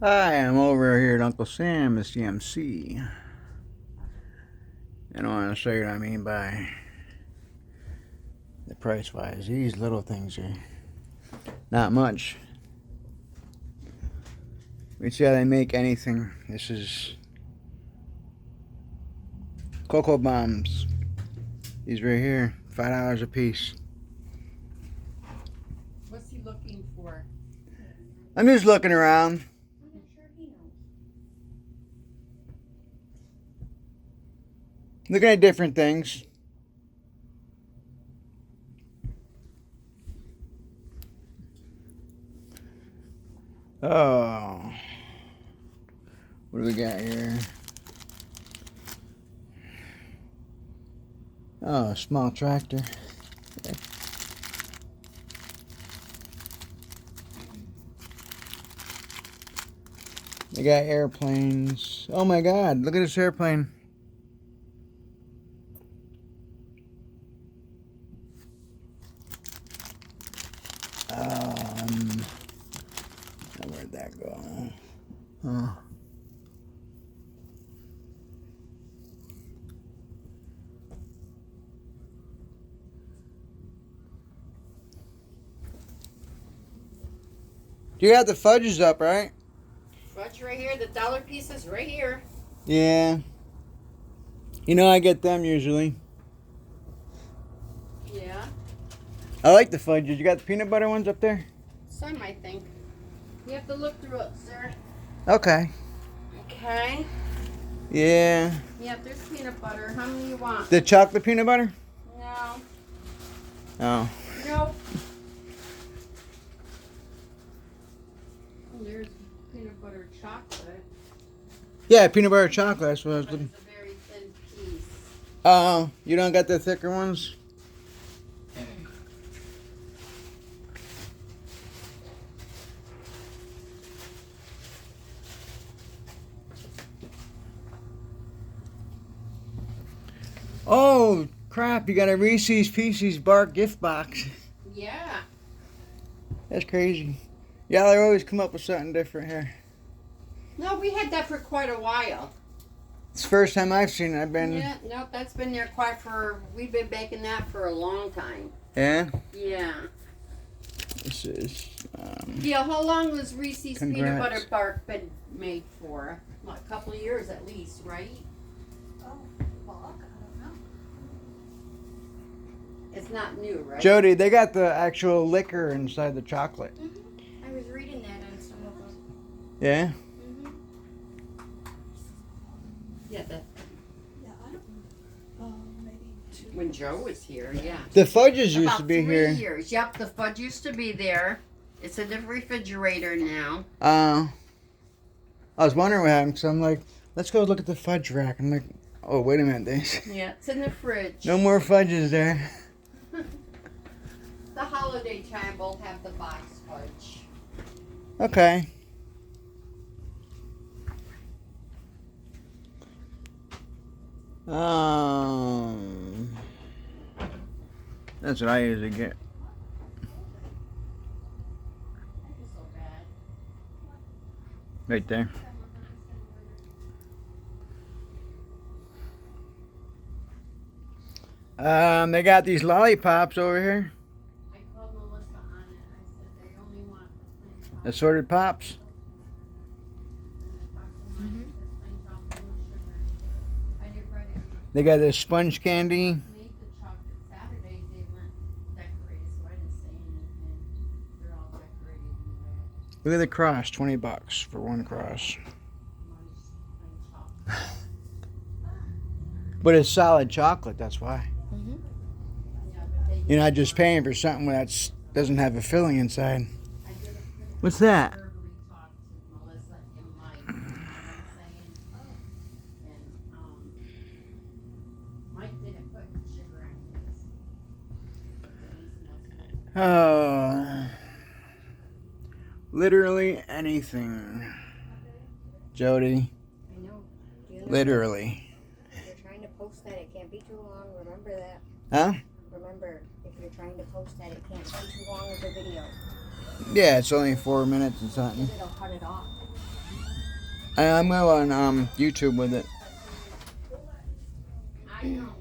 Hi, I'm over here at Uncle Sam, the CMC. And I want to show you what I mean by the price wise. These little things are not much. We see how they make anything. This is Cocoa Bombs. These right here, $5 a piece. What's he looking for? I'm just looking around. I'm sure he knows. Looking at different things. Oh. What do we got here? Oh, a small tractor. Okay. They got airplanes. Oh my God, look at this airplane. Where'd that go? Oh. You got the fudges up, right? Fudge right here. The dollar pieces right here. Yeah. You know I get them usually. Yeah. I like the fudges. You got the peanut butter ones up there? Some, I think. You have to look through it, sir. Okay. Okay. Yeah. Yep, there's peanut butter. How many you want? The chocolate peanut butter? No. Oh. Nope. There's peanut butter chocolate. Yeah, peanut butter chocolate. That's what I was But looking. it's a very thin piece. Oh, you don't got the thicker ones? Oh, crap. You got a Reese's Pieces Bark gift box. Yeah. That's crazy. Yeah, they always come up with something different here. No, we had that for quite a while. It's the first time I've seen it. I've been... Yeah, nope, that's been there quite for, we've been baking that for a long time. Yeah? Yeah. This is... Yeah, how long was Reese's peanut Congrats. butter bark been made for? What, a couple of years at least, right? Oh, fuck, I don't know. It's not new, right? Jody, they got the actual liquor inside the chocolate. Mm-hmm. I was reading that on some of them. Yeah? Mm-hmm. Yeah, that, Yeah, I don't know. Maybe 2 when Joe was here, yeah. The fudges used About to be 3 here. years. Yep, the fudge used to be there. It's in the refrigerator now. I was wondering what happened, because I'm like, let's go look at the fudge rack. I'm like, oh, wait a minute, Daisy. Yeah, it's in the fridge. No more fudges there. The holiday time will have the box fudge. Okay. That's what I usually get. So bad. Right there. They got these lollipops over here. I called Melissa on it. I said they only want the plain Assorted pops. Mm-hmm. I did write it. They got this sponge candy. Made the chocolate Saturday. They went decorated, so I didn't say anything. They're all decorated in red. Look at the cross, $20 for one cross. Mine's plain chocolate. But it's solid chocolate, that's why. Mm-hmm. Yeah, but they You're not just paying for something that doesn't have a filling inside. I did a pretty What's that? verbally talk to Melissa and Mike. You know what I'm saying? And Mike didn't put sugar in his. Oh, literally anything. Jody, I know. Do you know literally. if you're trying to post that, it can't be too long. Remember that. Huh? Remember, if you're trying to post that, it can't be too long of a video. Yeah, it's only 4 minutes and something. Because it'll cut it off. I'm going on YouTube with it. I know.